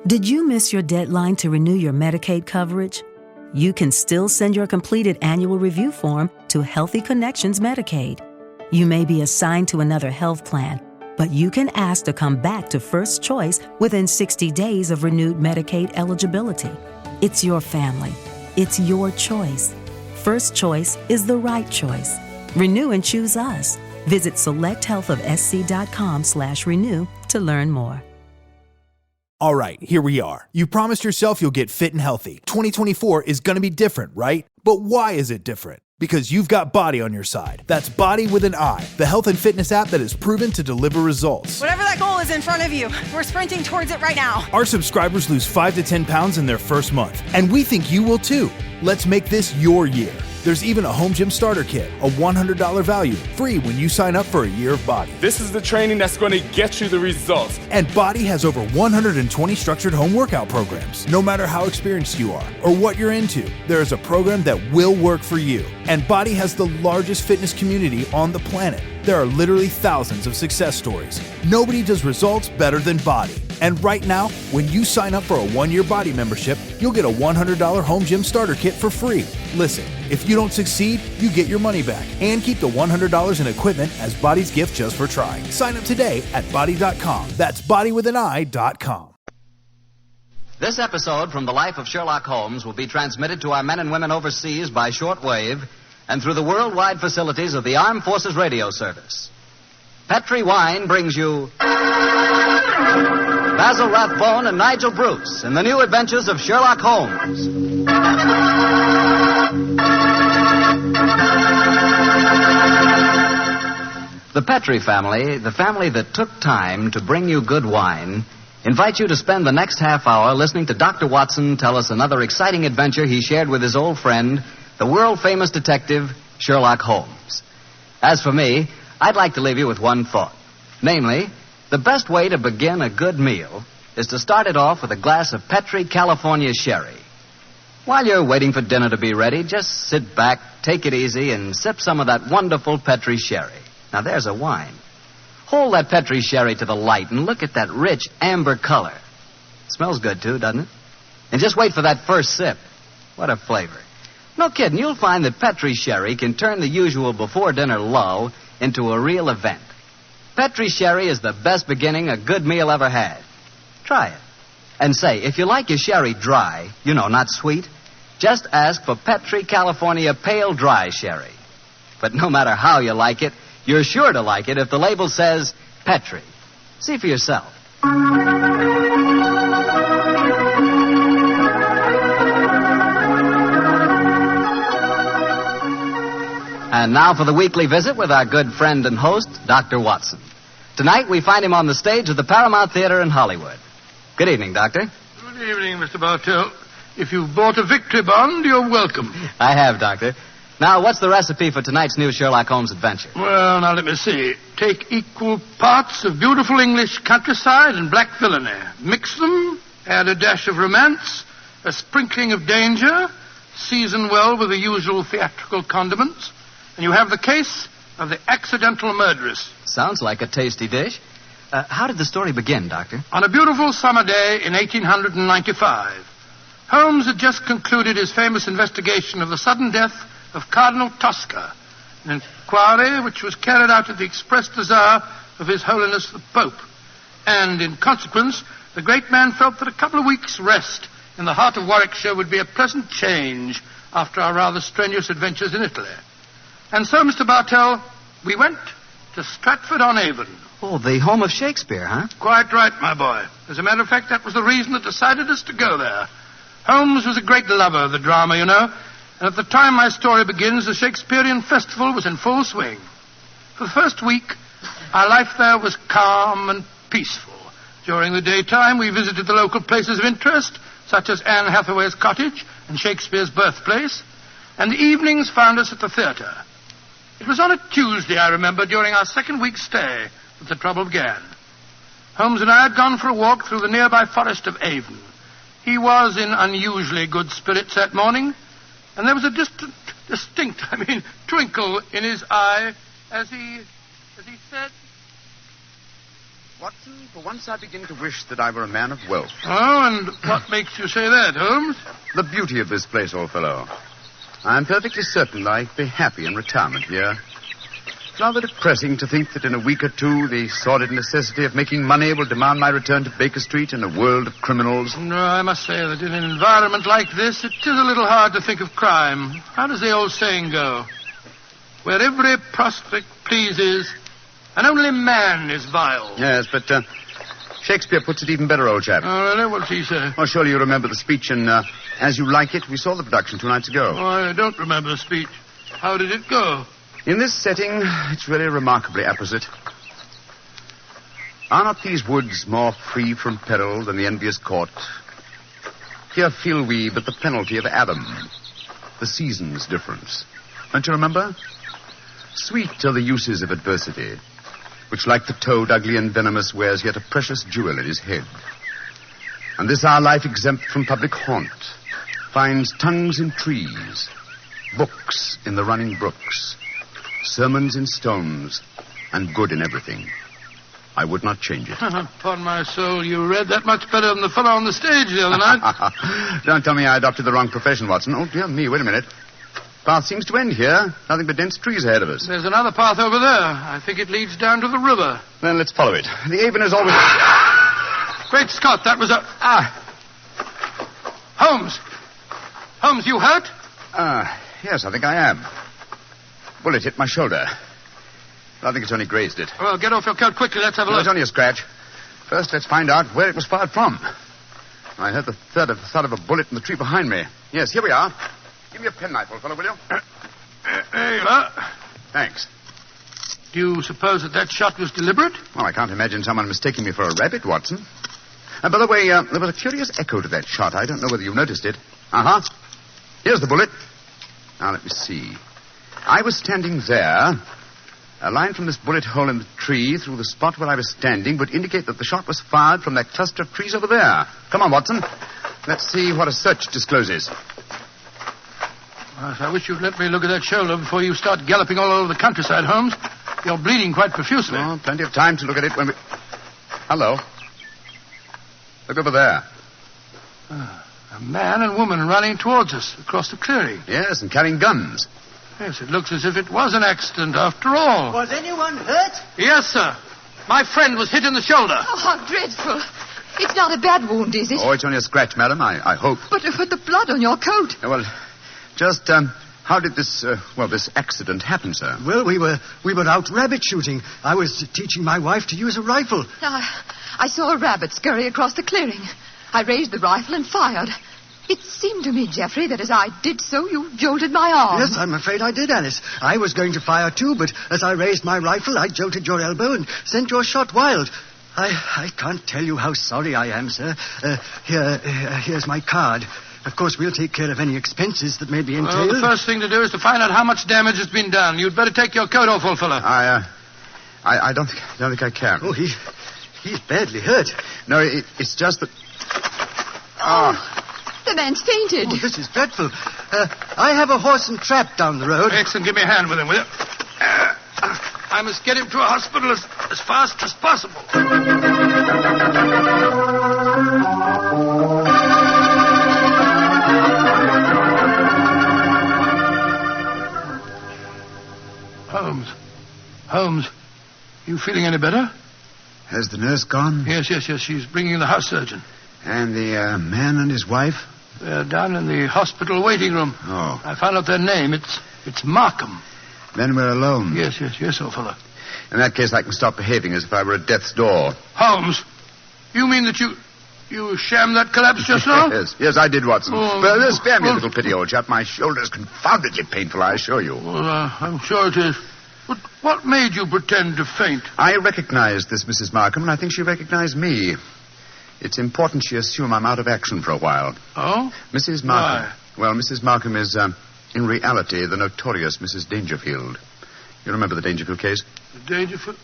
Did you miss your deadline to renew your Medicaid coverage? You can still send your completed annual review form to Healthy Connections Medicaid. You may be assigned to another health plan, but you can ask to come back to First Choice within 60 days of renewed Medicaid eligibility. It's your family. It's your choice. First Choice is the right choice. Renew and choose us. Visit selecthealthofsc.com/renew to learn more. All right, here we are. You promised yourself you'll get fit and healthy. 2024 is going to be different, right? But why is it different? Because you've got Body on your side. That's Body with an I, the health and fitness app that is proven to deliver results. Whatever that goal is in front of you, we're sprinting towards it right now. Our subscribers lose 5 to 10 pounds in their first month, and we think you will too. Let's make this your year. There's even a home gym starter kit, a $100 value, free when you sign up for a year of Body. This is the training that's going to get you the results. And Body has over 120 structured home workout programs. No matter how experienced you are or what you're into, there is a program that will work for you. And Body has the largest fitness community on the planet. There are literally thousands of success stories. Nobody does results better than Body. And right now, when you sign up for a 1-year Body membership, you'll get a $100 home gym starter kit for free. Listen, if you don't succeed, you get your money back and keep the $100 in equipment as Body's gift just for trying. Sign up today at Body.com. That's bodywithanI.com. This episode from the life of Sherlock Holmes will be transmitted to our men and women overseas by shortwave and through the worldwide facilities of the Armed Forces Radio Service. Petri Wine brings you Basil Rathbone and Nigel Bruce in the new Adventures of Sherlock Holmes. The Petri family, the family that took time to bring you good wine, invites you to spend the next half hour listening to Dr. Watson tell us another exciting adventure he shared with his old friend, the world-famous detective, Sherlock Holmes. As for me, I'd like to leave you with one thought. Namely, the best way to begin a good meal is to start it off with a glass of Petri California Sherry. While you're waiting for dinner to be ready, just sit back, take it easy, and sip some of that wonderful Petri Sherry. Now, there's a wine. Hold that Petri Sherry to the light and look at that rich amber color. Smells good, too, doesn't it? And just wait for that first sip. What a flavor. No kidding, you'll find that Petri Sherry can turn the usual before-dinner lull into a real event. Petri Sherry is the best beginning a good meal ever had. Try it. And say, if you like your sherry dry, not sweet, just ask for Petri California Pale Dry Sherry. But no matter how you like it, you're sure to like it if the label says Petri. See for yourself. And now for the weekly visit with our good friend and host, Dr. Watson. Tonight we find him on the stage of the Paramount Theater in Hollywood. Good evening, Doctor. Good evening, Mr. Bartell. If you've bought a victory bond, you're welcome. I have, Doctor. Now, what's the recipe for tonight's new Sherlock Holmes adventure? Well, now, let me see. Take equal parts of beautiful English countryside and black villainy. Mix them, add a dash of romance, a sprinkling of danger, season well with the usual theatrical condiments, and you have the case of the accidental murderess. Sounds like a tasty dish. How did the story begin, Doctor? On a beautiful summer day in 1895, Holmes had just concluded his famous investigation of the sudden death of Cardinal Tosca, an inquiry which was carried out at the express desire of His Holiness the Pope. And in consequence, the great man felt that a couple of weeks' rest in the heart of Warwickshire would be a pleasant change after our rather strenuous adventures in Italy. And so, Mr. Bartell, we went to Stratford-on-Avon. Oh, the home of Shakespeare, huh? Quite right, my boy. As a matter of fact, that was the reason that decided us to go there. Holmes was a great lover of the drama, and at the time my story begins, the Shakespearean festival was in full swing. For the first week, our life there was calm and peaceful. During the daytime, we visited the local places of interest, such as Anne Hathaway's cottage and Shakespeare's birthplace, and the evenings found us at the theater. It was on a Tuesday, I remember, during our second week's stay, that the trouble began. Holmes and I had gone for a walk through the nearby forest of Avon. He was in unusually good spirits that morning, and there was a distinct twinkle in his eye as he said... Watson, for once I begin to wish that I were a man of wealth. Oh, and what makes you say that, Holmes? The beauty of this place, old fellow. I'm perfectly certain I'd be happy in retirement here. It's rather depressing to think that in a week or two the sordid necessity of making money will demand my return to Baker Street in a world of criminals. No, I must say that in an environment like this, it is a little hard to think of crime. How does the old saying go? Where every prospect pleases, and only man is vile. Yes, but Shakespeare puts it even better, old chap. Oh, really? What's he say? Oh, surely you remember the speech in As You Like It. We saw the production 2 nights ago. Oh, I don't remember the speech. How did it go? In this setting, it's really remarkably apposite. Are not these woods more free from peril than the envious court? Here feel we but the penalty of Adam, the season's difference. Don't you remember? Sweet are the uses of adversity, which like the toad, ugly and venomous, wears yet a precious jewel in his head. And this our life exempt from public haunt finds tongues in trees, books in the running brooks, sermons in stones, and good in everything. I would not change it. Upon my soul, you read that much better than the fellow on the stage the other night. Don't tell me I adopted the wrong profession, Watson. Oh, dear me, wait a minute. Path seems to end here. Nothing but dense trees ahead of us. There's another path over there. I think it leads down to the river. Then let's follow it. The Avon is always... Great Scott, that was a... Holmes! Holmes, you hurt? Yes, I think I am. Bullet hit my shoulder. I think it's only grazed it. Well, get off your coat quickly. Let's have a No, look. it's only a scratch. First, let's find out where it was fired from. I heard the thud of a bullet in the tree behind me. Yes, here we are. Give me a penknife, old fellow, will you? There you are. Thanks. Do you suppose that shot was deliberate? Well, I can't imagine someone mistaking me for a rabbit, Watson. By the way, there was a curious echo to that shot. I don't know whether you noticed it. Uh-huh. Here's the bullet. Now, let me see. I was standing there. A line from this bullet hole in the tree through the spot where I was standing would indicate that the shot was fired from that cluster of trees over there. Come on, Watson. Let's see what a search discloses. Well, I wish you'd let me look at that shoulder before you start galloping all over the countryside, Holmes. You're bleeding quite profusely. Oh, plenty of time to look at it when we... Hello. Look over there. A man and woman running towards us across the clearing. Yes, and carrying guns. Yes, it looks as if it was an accident after all. Was anyone hurt? Yes, sir. My friend was hit in the shoulder. Oh, how dreadful. It's not a bad wound, is it? Oh, it's only a scratch, madam, I hope. But the blood on your coat. Well, just, how did this accident happen, sir? Well, we were out rabbit shooting. I was teaching my wife to use a rifle. I saw a rabbit scurry across the clearing. I raised the rifle and fired. It seemed to me, Geoffrey, that as I did so, you jolted my arm. Yes, I'm afraid I did, Alice. I was going to fire too, but as I raised my rifle, I jolted your elbow and sent your shot wild. I can't tell you how sorry I am, sir. Here's my card. Of course, we'll take care of any expenses that may be entailed. Well, the first thing to do is to find out how much damage has been done. You'd better take your coat off, old fellow. I don't think I can. Oh, he's badly hurt. No, it's just that... The man's fainted. Oh, this is dreadful. I have a horse and trap down the road. Excellent. Give me a hand with him, will you? I must get him to a hospital as fast as possible. Holmes, you feeling any better? Has the nurse gone? Yes. She's bringing the house surgeon. And the man and his wife? They're down in the hospital waiting room. Oh. I found out their name. It's Markham. Then we're alone. Yes, old fellow. In that case, I can stop behaving as if I were at death's door. Holmes, you mean that you shammed that collapse just now? Yes, I did, Watson. Oh, spare me a little pity, old chap. My shoulder's confoundedly painful, I assure you. Well, I'm sure it is. But what made you pretend to faint? I recognized this Mrs. Markham, and I think she recognized me. It's important she assume I'm out of action for a while. Oh? Mrs. Markham. Why? Well, Mrs. Markham is, in reality, the notorious Mrs. Dangerfield. You remember the Dangerfield case? The Dangerfield?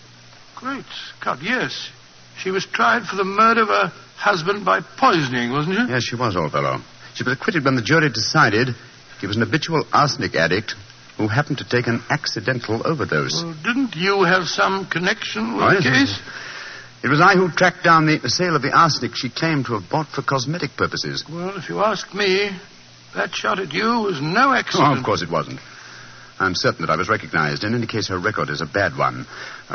Great Scott, yes. She was tried for the murder of her husband by poisoning, wasn't she? Yes, she was, old fellow. She was acquitted when the jury decided he was an habitual arsenic addict who happened to take an accidental overdose. Well, didn't you have some connection with the case? It was I who tracked down the sale of the arsenic she claimed to have bought for cosmetic purposes. Well, if you ask me, that shot at you was no accident. Oh, of course it wasn't. I'm certain that I was recognized. In any case, her record is a bad one.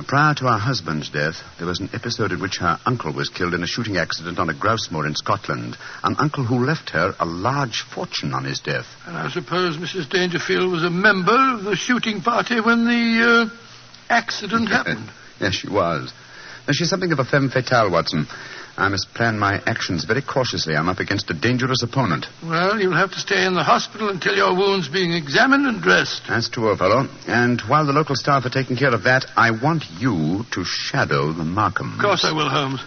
Prior to her husband's death, there was an episode in which her uncle was killed in a shooting accident on a grouse moor in Scotland. An uncle who left her a large fortune on his death. And I suppose Mrs. Dangerfield was a member of the shooting party when the accident happened. Yes, she was. She's something of a femme fatale, Watson. I must plan my actions very cautiously. I'm up against a dangerous opponent. Well, you'll have to stay in the hospital until your wound's being examined and dressed. That's true, old fellow. And while the local staff are taking care of that, I want you to shadow the Markhams. Of course I will, Holmes.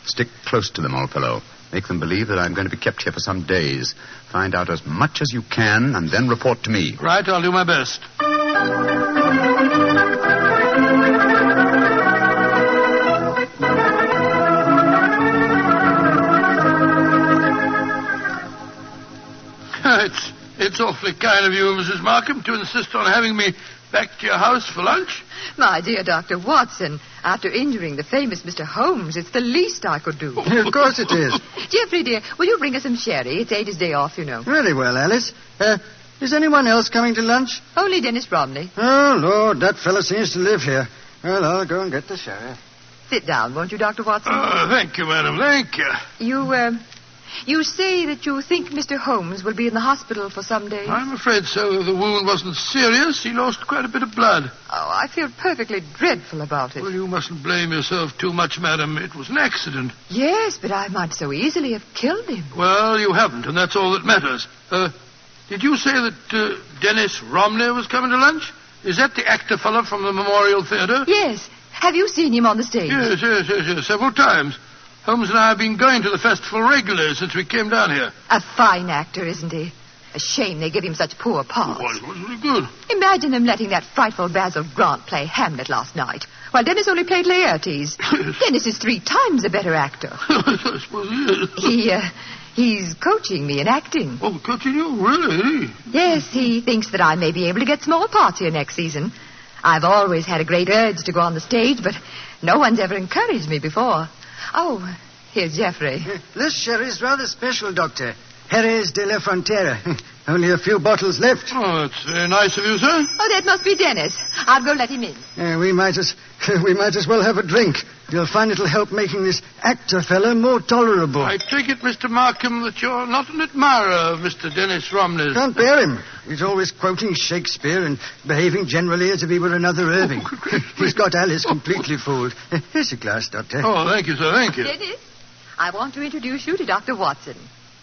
Stick close to them, old fellow. Make them believe that I'm going to be kept here for some days. Find out as much as you can, and then report to me. Right, I'll do my best. It's awfully kind of you, Mrs. Markham, to insist on having me back to your house for lunch. My dear Dr. Watson, after injuring the famous Mr. Holmes, it's the least I could do. Of course it is. Geoffrey, dear, will you bring us some sherry? It's Ada's day off, you know. Very well, Alice. Is anyone else coming to lunch? Only Dennis Romney. Oh, Lord, that fellow seems to live here. Well, I'll go and get the sherry. Sit down, won't you, Dr. Watson? Thank you, madam, thank you. You say that you think Mr. Holmes will be in the hospital for some days? I'm afraid so. The wound wasn't serious. He lost quite a bit of blood. Oh, I feel perfectly dreadful about it. Well, you mustn't blame yourself too much, madam. It was an accident. Yes, but I might so easily have killed him. Well, you haven't, and that's all that matters. Did you say that Dennis Romney was coming to lunch? Is that the actor fellow from the Memorial Theatre? Yes. Have you seen him on the stage? Yes, several times. Holmes and I have been going to the festival regularly since we came down here. A fine actor, isn't he? A shame they give him such poor parts. Well, it was really good. Imagine them letting that frightful Basil Grant play Hamlet last night, while Dennis only played Laertes. Dennis is 3 times a better actor. I suppose he is. He's coaching me in acting. Oh, coaching you? Really? Yes, he thinks that I may be able to get small parts here next season. I've always had a great urge to go on the stage, but no one's ever encouraged me before. Oh, here's Geoffrey. This sherry's rather special, Doctor. Jerez de la Frontera. Only a few bottles left. Oh, that's very nice of you, sir. Oh, that must be Dennis. I'll go let him in. We might as well have a drink. You'll find it'll help making this actor fella more tolerable. I take it, Mr. Markham, that you're not an admirer of Mr. Dennis Romney's. Can't bear him. He's always quoting Shakespeare and behaving generally as if he were another Irving. He's got Alice completely fooled. Here's a glass, Doctor. Oh, thank you, sir, thank you. Dennis, I want to introduce you to Dr. Watson.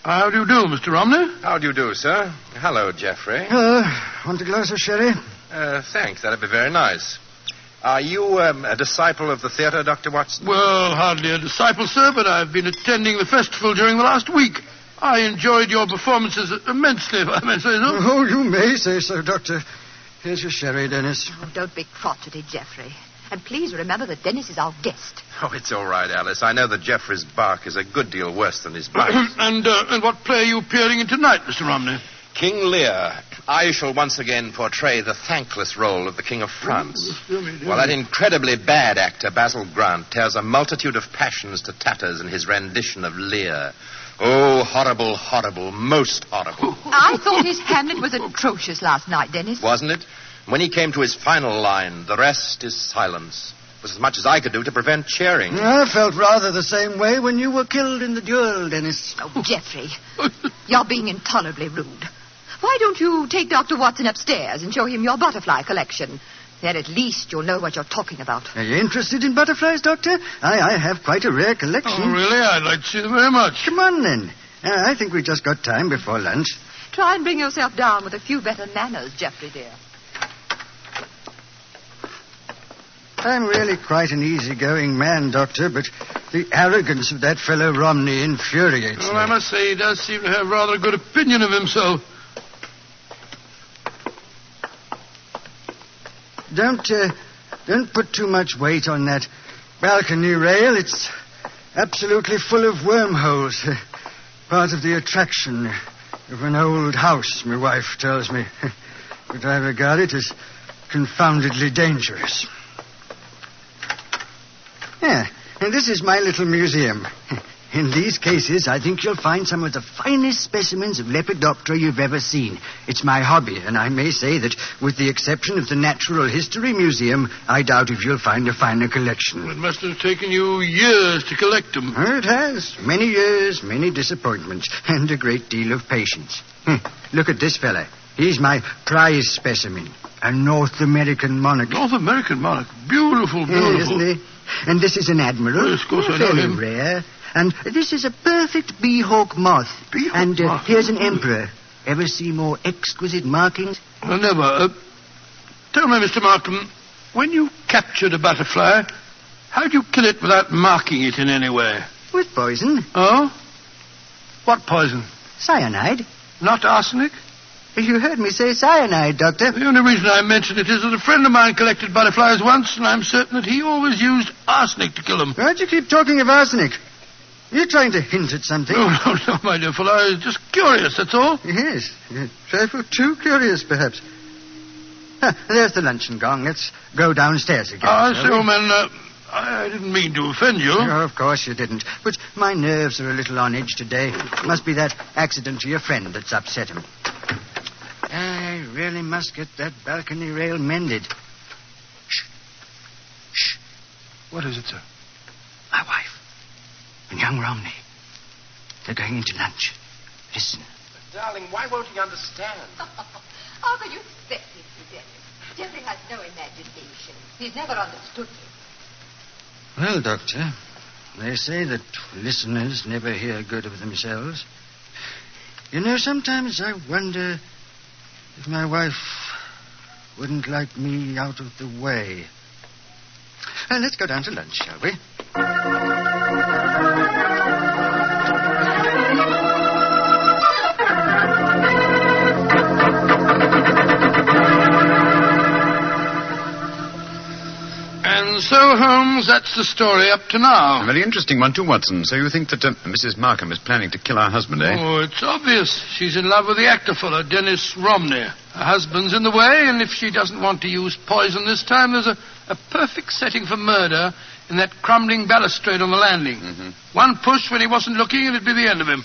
How do you do, Mr. Romney? How do you do, sir? Hello, Geoffrey. Want a glass of sherry? Thanks. That'd be very nice. Are you a disciple of the theatre, Dr. Watson? Well, hardly a disciple, sir, but I've been attending the festival during the last week. I enjoyed your performances immensely, if I may say so. Oh, you may say so, Doctor. Here's your sherry, Dennis. Oh, don't be crotchety, Geoffrey. And please remember that Dennis is our guest. Oh, it's all right, Alice. I know that Geoffrey's bark is a good deal worse than his bite. And what play are you appearing in tonight, Mr. Romney? King Lear. I shall once again portray the thankless role of the King of France. While that incredibly bad actor, Basil Grant, tears a multitude of passions to tatters in his rendition of Lear. Oh, horrible, horrible, most horrible. I thought his Hamlet was atrocious last night, Dennis. Wasn't it? When he came to his final line, the rest is silence, was as much as I could do to prevent cheering. I felt rather the same way when you were killed in the duel, Dennis. Oh, Geoffrey, you're being intolerably rude. Why don't you take Dr. Watson upstairs and show him your butterfly collection? Then at least you'll know what you're talking about. Are you interested in butterflies, Doctor? I have quite a rare collection. Oh, really? I'd like to see them very much. Come on, then. I think we just got time before lunch. Try and bring yourself down with a few better manners, Geoffrey, dear. I'm really quite an easygoing man, Doctor, but the arrogance of that fellow Romney infuriates me. Well, I must say he does seem to have rather a good opinion of himself. Don't put too much weight on that balcony rail. It's absolutely full of wormholes. Part of the attraction of an old house, my wife tells me. But I regard it as confoundedly dangerous. Yeah, And this is my little museum. In these cases, I think you'll find some of the finest specimens of Lepidoptera you've ever seen. It's my hobby, and I may say that, with the exception of the Natural History Museum, I doubt if you'll find a finer collection. It must have taken you years to collect them. It has. Many years, many disappointments, and a great deal of patience. Look at this fella. He's my prize specimen, a North American monarch. North American monarch? Beautiful, beautiful. Yeah, isn't he? And this is an admiral. Well, of course I know him. Rare. And this is a perfect bee-hawk moth. Bee-hawk moth? Here's an emperor. Ever see more exquisite markings? Well, never. Tell me, Mr. Markham, when you captured a butterfly, how'd you kill it without marking it in any way? With poison. Oh? What poison? Cyanide. Not arsenic? You heard me say cyanide, Doctor. The only reason I mention it is that a friend of mine collected butterflies once, and I'm certain that he always used arsenic to kill them. Why'd you keep talking of arsenic? You're trying to hint at something. No, my dear fellow. I was just curious, that's all. Yes. A trifle too curious, perhaps. There's the luncheon gong. Let's go downstairs again. I say, old man, I didn't mean to offend you. No, of course you didn't. But my nerves are a little on edge today. Must be that accident to your friend that's upset him. I really must get that balcony rail mended. Shh. Shh. What is it, sir? My wife. And young Romney. They're going into lunch. Listen. But, darling, why won't he understand? How can you expect him to, Jeffrey? Jeffrey has no imagination. He's never understood you. Well, Doctor, they say that listeners never hear good of themselves. You know, sometimes I wonder if my wife wouldn't like me out of the way. Let's go down to lunch, shall we? And so, Holmes, that's the story up to now. A very interesting one, too, Watson. So you think that Mrs. Markham is planning to kill our husband, eh? Oh, it's obvious. She's in love with the actor fellow, Dennis Romney. Her husband's in the way, and if she doesn't want to use poison this time, there's a perfect setting for murder in that crumbling balustrade on the landing. Mm-hmm. One push when he wasn't looking, and it'd be the end of him.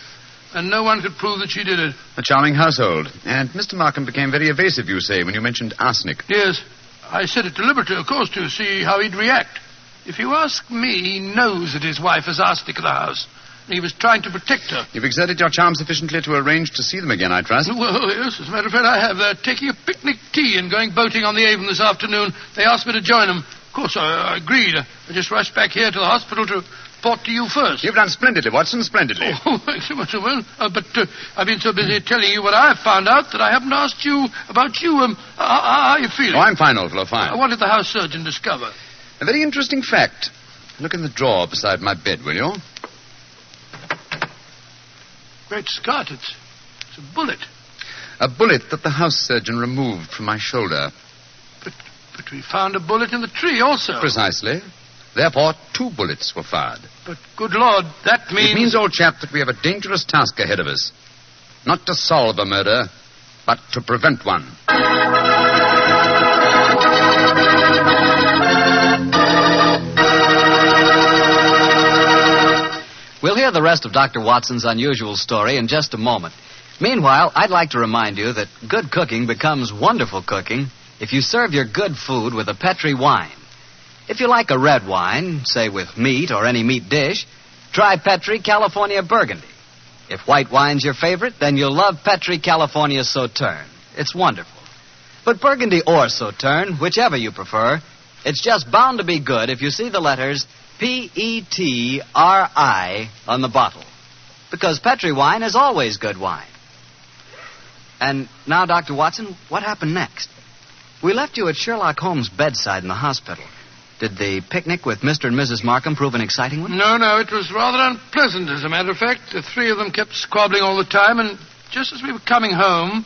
And no one could prove that she did it. A charming household. And Mr. Markham became very evasive, you say, when you mentioned arsenic. Yes. I said it deliberately, of course, to see how he'd react. If you ask me, he knows that his wife has arsenic in the house. And he was trying to protect her. You've exerted your charm sufficiently to arrange to see them again, I trust. Well, yes, as a matter of fact, I have. They're taking a picnic tea and going boating on the Avon this afternoon. They asked me to join them. Of course, I agreed. I just rushed back here to the hospital to report to you first. You've done splendidly, Watson, splendidly. Oh, thanks so much, Will. But I've been so busy telling you what I've found out that I haven't asked you about you. How are you feeling? Oh, I'm fine, old fellow, fine. What did the house surgeon discover? A very interesting fact. Look in the drawer beside my bed, will you? Great Scott, it's a bullet. A bullet that the house surgeon removed from my shoulder. But we found a bullet in the tree also. Precisely. Therefore, 2 bullets were fired. But, good Lord, that means... It means, old chap, that we have a dangerous task ahead of us. Not to solve a murder, but to prevent one. We'll hear the rest of Dr. Watson's unusual story in just a moment. Meanwhile, I'd like to remind you that good cooking becomes wonderful cooking if you serve your good food with a Petri wine. If you like a red wine, say with meat or any meat dish, try Petri California Burgundy. If white wine's your favorite, then you'll love Petri California Sauterne. It's wonderful. But Burgundy or Sauterne, whichever you prefer, it's just bound to be good if you see the letters Petri on the bottle. Because Petri wine is always good wine. And now, Dr. Watson, what happened next? We left you at Sherlock Holmes' bedside in the hospital. Did the picnic with Mr. and Mrs. Markham prove an exciting one? No, it was rather unpleasant, as a matter of fact. The 3 of them kept squabbling all the time, and just as we were coming home,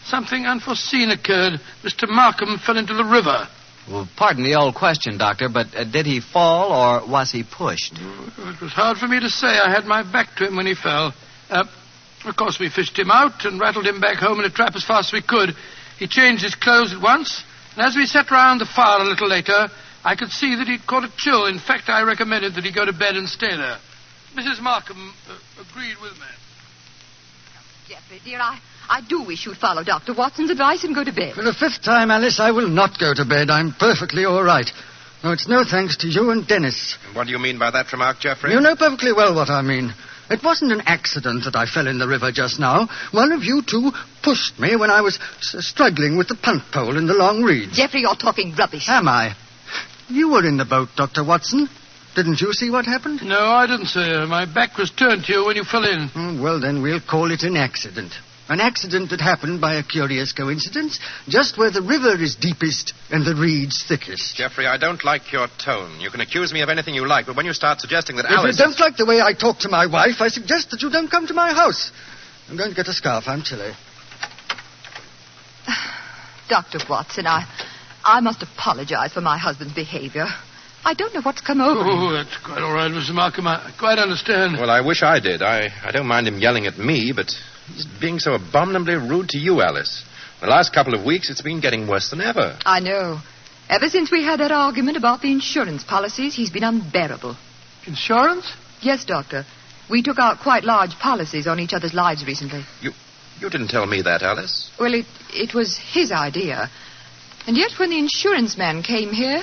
something unforeseen occurred. Mr. Markham fell into the river. Well, pardon the old question, Doctor, but did he fall or was he pushed? It was hard for me to say. I had my back to him when he fell. Of course, we fished him out and rattled him back home in a trap as fast as we could. He changed his clothes at once, and as we sat round the fire a little later, I could see that he'd caught a chill. In fact, I recommended that he go to bed and stay there. Mrs. Markham agreed with me. Geoffrey, dear, I do wish you'd follow Dr. Watson's advice and go to bed. For the 5th time, Alice, I will not go to bed. I'm perfectly all right. No, it's no thanks to you and Dennis. What do you mean by that remark, Geoffrey? You know perfectly well what I mean. It wasn't an accident that I fell in the river just now. One of you two pushed me when I was struggling with the punt pole in the long reeds. Geoffrey, you're talking rubbish. Am I? You were in the boat, Dr. Watson. Didn't you see what happened? No, I didn't, sir. My back was turned to you when you fell in. Well, then we'll call it an accident. An accident that happened by a curious coincidence, just where the river is deepest and the reeds thickest. Geoffrey, I don't like your tone. You can accuse me of anything you like, but when you start suggesting that If Alice... you don't like the way I talk to my wife, I suggest that you don't come to my house. I'm going to get a scarf. I'm chilly. Dr. Watson, I must apologize for my husband's behavior. I don't know what's come over him. Oh, that's quite all right, Mr. Markham. I quite understand. Well, I wish I did. I don't mind him yelling at me, but he's being so abominably rude to you, Alice. The last couple of weeks, it's been getting worse than ever. I know. Ever since we had that argument about the insurance policies, he's been unbearable. Insurance? Yes, Doctor. We took out quite large policies on each other's lives recently. You didn't tell me that, Alice. Well, it was his idea. And yet when the insurance man came here,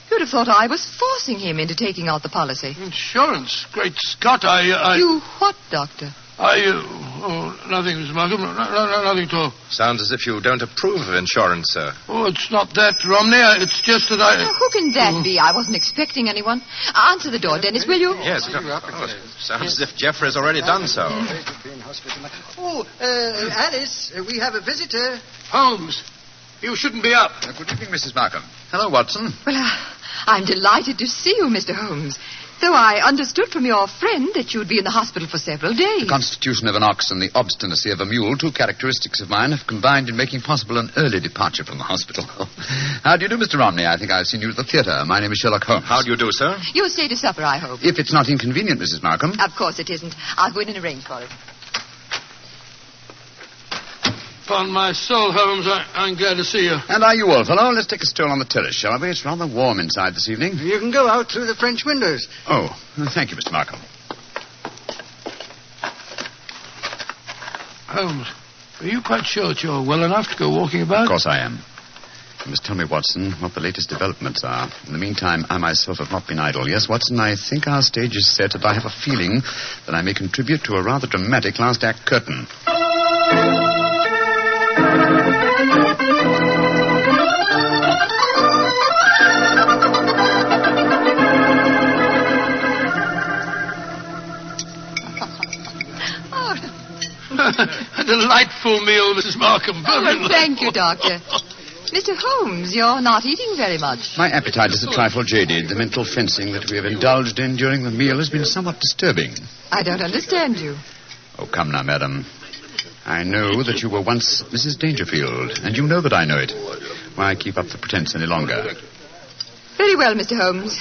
you'd have thought I was forcing him into taking out the policy. Insurance? Great Scott, You what, Doctor? Nothing, Mr. Markham. Nothing at all. Sounds as if you don't approve of insurance, sir. Oh, it's not that, Romney. It's just that I... Who can that be? I wasn't expecting anyone. Answer the door, Dennis, will you? Yes. Sounds as if Geoffrey has already done so. Alice, we have a visitor. Holmes, you shouldn't be up. Good evening, Mrs. Markham. Hello, Watson. Well, I'm delighted to see you, Mr. Holmes. Though I understood from your friend that you'd be in the hospital for several days. The constitution of an ox and the obstinacy of a mule, two characteristics of mine, have combined in making possible an early departure from the hospital. How do you do, Mr. Romney? I think I've seen you at the theatre. My name is Sherlock Holmes. How do you do, sir? You'll stay to supper, I hope. If it's not inconvenient, Mrs. Markham. Of course it isn't. I'll go in and arrange for it. Upon my soul, Holmes, I'm glad to see you. And are you, old fellow? Let's take a stroll on the terrace, shall we? It's rather warm inside this evening. You can go out through the French windows. Oh, thank you, Mr. Markham. Holmes, are you quite sure that you're well enough to go walking about? Of course I am. You must tell me, Watson, what the latest developments are. In the meantime, I myself have not been idle. Yes, Watson, I think our stage is set, and I have a feeling that I may contribute to a rather dramatic last act curtain. A delightful meal, Mrs. Markham. Well, thank you, Doctor. Mr. Holmes, you're not eating very much. My appetite is a trifle jaded. The mental fencing that we have indulged in during the meal has been somewhat disturbing. I don't understand you. Oh, come now, madam. I know that you were once Mrs. Dangerfield, and you know that I know it. Why keep up the pretense any longer? Very well, Mr. Holmes.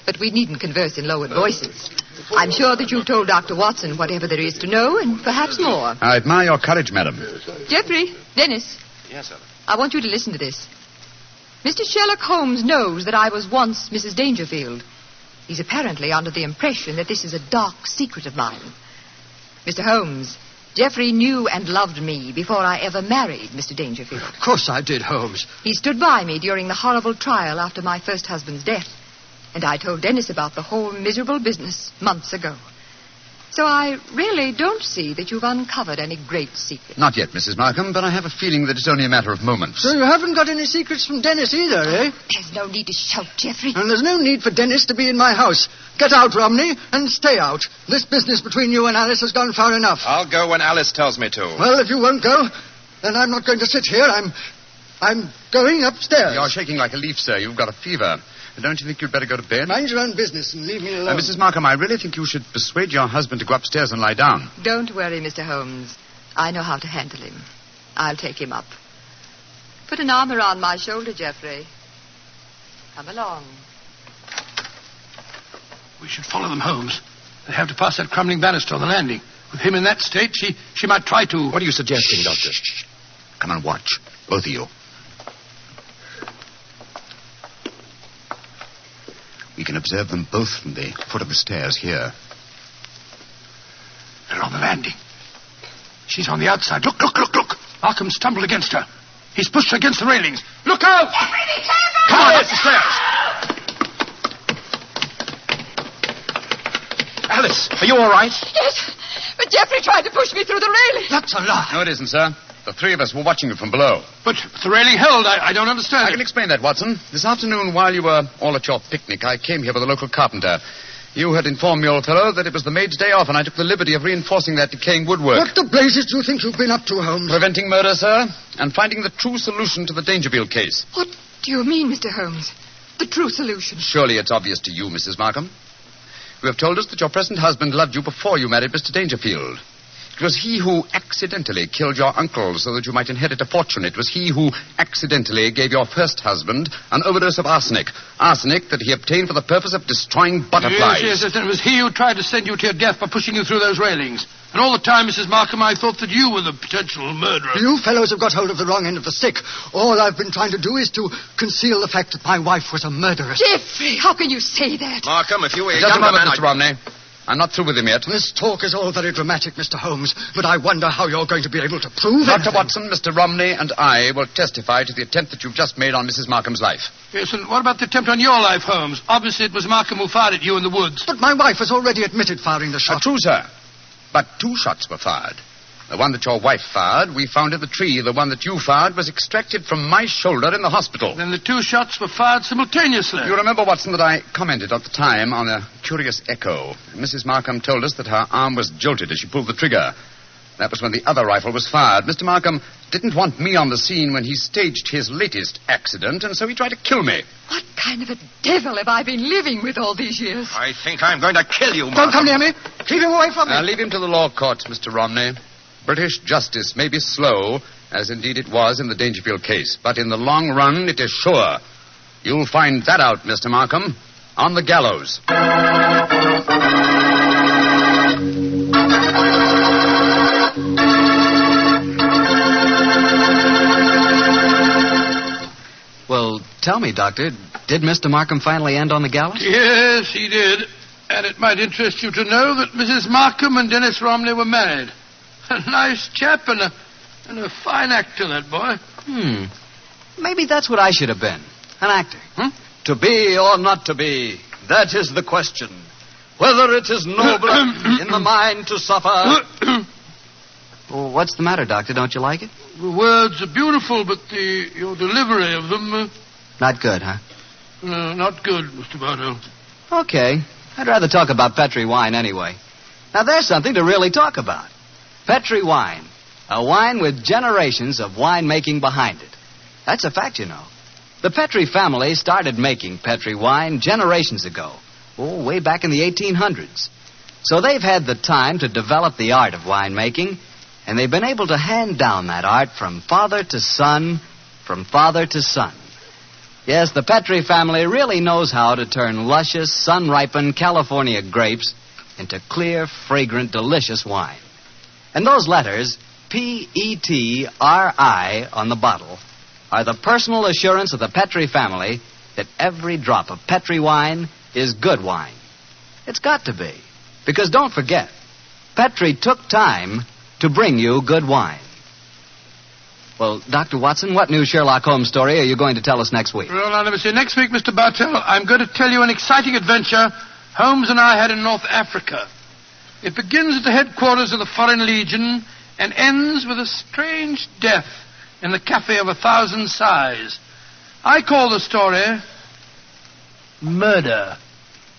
But we needn't converse in lowered voices. I'm sure that you've told Dr. Watson whatever there is to know, and perhaps more. I admire your courage, madam. Geoffrey, Dennis. Yes, sir. I want you to listen to this. Mr. Sherlock Holmes knows that I was once Mrs. Dangerfield. He's apparently under the impression that this is a dark secret of mine. Mr. Holmes, Geoffrey knew and loved me before I ever married Mr. Dangerfield. Of course I did, Holmes. He stood by me during the horrible trial after my first husband's death. And I told Dennis about the whole miserable business months ago. So I really don't see that you've uncovered any great secret. Not yet, Mrs. Markham, but I have a feeling that it's only a matter of moments. So you haven't got any secrets from Dennis either, eh? There's no need to shout, Geoffrey. And there's no need for Dennis to be in my house. Get out, Romney, and stay out. This business between you and Alice has gone far enough. I'll go when Alice tells me to. Well, if you won't go, then I'm not going to sit here. I'm going upstairs. You're shaking like a leaf, sir. You've got a fever. Don't you think you'd better go to bed? Mind your own business and leave me alone. Mrs. Markham, I really think you should persuade your husband to go upstairs and lie down. Don't worry, Mr. Holmes. I know how to handle him. I'll take him up. Put an arm around my shoulder, Geoffrey. Come along. We should follow them, Holmes. They have to pass that crumbling banister on the landing. With him in that state, she might try to... What are you suggesting, Doctor? Shh. Come and watch. Both of you. We can observe them both from the foot of the stairs here. They're on the landing. She's on the outside. Look. Markham stumbled against her. He's pushed her against the railings. Look out! Come on, up the stairs. Alice, are you all right? Yes, but Geoffrey tried to push me through the railing. That's a lie. No, it isn't, sir. The three of us were watching you from below. But the railing held. I don't understand. I can explain that, Watson. This afternoon, while you were all at your picnic, I came here with a local carpenter. You had informed me, old fellow, that it was the maid's day off, and I took the liberty of reinforcing that decaying woodwork. What the blazes do you think you've been up to, Holmes? Preventing murder, sir, and finding the true solution to the Dangerfield case. What do you mean, Mr. Holmes? The true solution? Surely it's obvious to you, Mrs. Markham. You have told us that your present husband loved you before you married Mr. Dangerfield. It was he who accidentally killed your uncle so that you might inherit a fortune. It was he who accidentally gave your first husband an overdose of arsenic. Arsenic that he obtained for the purpose of destroying butterflies. Yes, and it was he who tried to send you to your death by pushing you through those railings. And all the time, Mrs. Markham, I thought that you were the potential murderer. You fellows have got hold of the wrong end of the stick. All I've been trying to do is to conceal the fact that my wife was a murderess. Geoffrey, how can you say that? Markham, if you were a Just a younger moment, man... Mr. Romney. I'm not through with him yet. This talk is all very dramatic, Mr. Holmes, but I wonder how you're going to be able to prove Dr. anything. Watson, Mr. Romney, and I will testify to the attempt that you've just made on Mrs. Markham's life. Yes, and what about the attempt on your life, Holmes? Obviously, it was Markham who fired at you in the woods. But my wife has already admitted firing the shot. True, sir. But 2 shots were fired. The one that your wife fired, we found in the tree. The one that you fired was extracted from my shoulder in the hospital. Then the 2 shots were fired simultaneously. You remember, Watson, that I commented at the time on a curious echo. Mrs. Markham told us that her arm was jolted as she pulled the trigger. That was when the other rifle was fired. Mr. Markham didn't want me on the scene when he staged his latest accident, and so he tried to kill me. What kind of a devil have I been living with all these years? I think I'm going to kill you, Markham. Don't come near me. Keep him away from me. Leave him to the law courts, Mr. Romney. British justice may be slow, as indeed it was in the Dangerfield case, but in the long run it is sure. You'll find that out, Mr. Markham, on the gallows. Well, tell me, Doctor, did Mr. Markham finally end on the gallows? Yes, he did. And it might interest you to know that Mrs. Markham and Dennis Romney were married. A nice chap and a fine actor, that boy. Maybe that's what I should have been. An actor. To be or not to be, that is the question. Whether it is nobler in the mind to suffer... Well, what's the matter, Doctor? Don't you like it? The words are beautiful, but your delivery of them... Not good, huh? Not good, Mr. Bartell. Okay. I'd rather talk about Petri wine anyway. Now, there's something to really talk about. Petri wine. A wine with generations of winemaking behind it. That's a fact, you know. The Petri family started making Petri wine generations ago. Oh, way back in the 1800s. So they've had the time to develop the art of winemaking, and they've been able to hand down that art from father to son, from father to son. Yes, the Petri family really knows how to turn luscious, sun-ripened California grapes into clear, fragrant, delicious wine. And those letters, P-E-T-R-I, on the bottle, are the personal assurance of the Petri family that every drop of Petri wine is good wine. It's got to be. Because don't forget, Petri took time to bring you good wine. Well, Dr. Watson, what new Sherlock Holmes story are you going to tell us next week? Well, now, let me see. Next week, Mr. Bartell, I'm going to tell you an exciting adventure Holmes and I had in North Africa. It begins at the headquarters of the Foreign Legion and ends with a strange death in the Cafe of 1,000 Sighs. I call the story Murder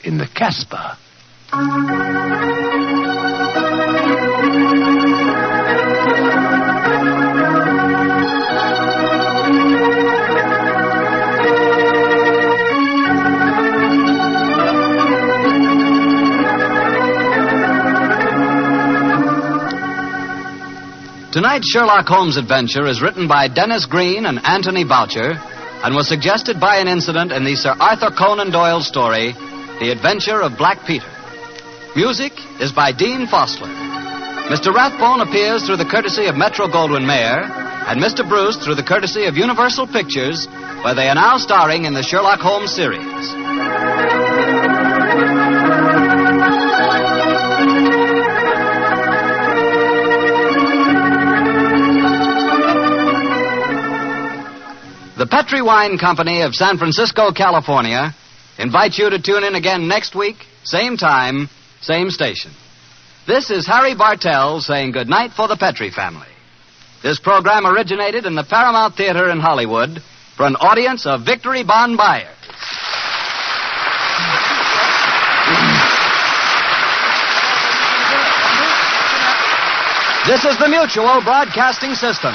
in the Casbah. Tonight's Sherlock Holmes adventure is written by Dennis Green and Anthony Boucher and was suggested by an incident in the Sir Arthur Conan Doyle story, The Adventure of Black Peter. Music is by Dean Fosler. Mr. Rathbone appears through the courtesy of Metro-Goldwyn-Mayer and Mr. Bruce through the courtesy of Universal Pictures, where they are now starring in the Sherlock Holmes series. Petri Wine Company of San Francisco, California, invites you to tune in again next week, same time, same station. This is Harry Bartell saying goodnight for the Petri family. This program originated in the Paramount Theater in Hollywood for an audience of Victory Bond buyers. This is the Mutual Broadcasting System.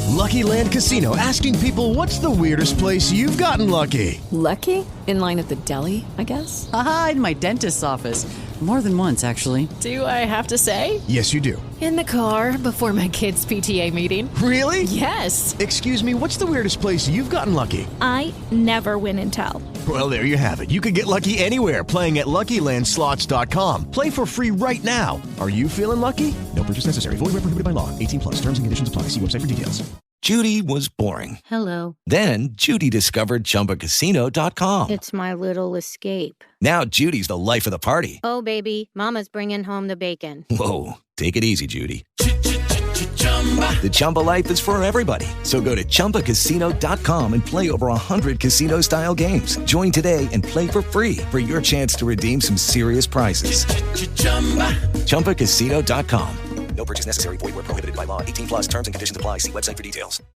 Lucky Land Casino, asking people, what's the weirdest place you've gotten lucky? Lucky? In line at the deli, I guess? Aha, in my dentist's office. More than once, actually. Do I have to say? Yes, you do. In the car before my kids' PTA meeting. Really? Yes. Excuse me, what's the weirdest place you've gotten lucky? I never win and tell. Well, there you have it. You can get lucky anywhere, playing at LuckyLandSlots.com. Play for free right now. Are you feeling lucky? No purchase necessary. Void where prohibited by law. 18+. Terms and conditions apply. See website for details. Judy was boring. Hello. Then Judy discovered ChumbaCasino.com. It's my little escape. Now Judy's the life of the party. Oh, baby, mama's bringing home the bacon. Whoa, take it easy, Judy. The Chumba life is for everybody. So go to ChumbaCasino.com and play over 100 casino-style games. Join today and play for free for your chance to redeem some serious prizes. ChumbaCasino.com. No purchase necessary. Void where prohibited by law. 18+. Terms and conditions apply. See website for details.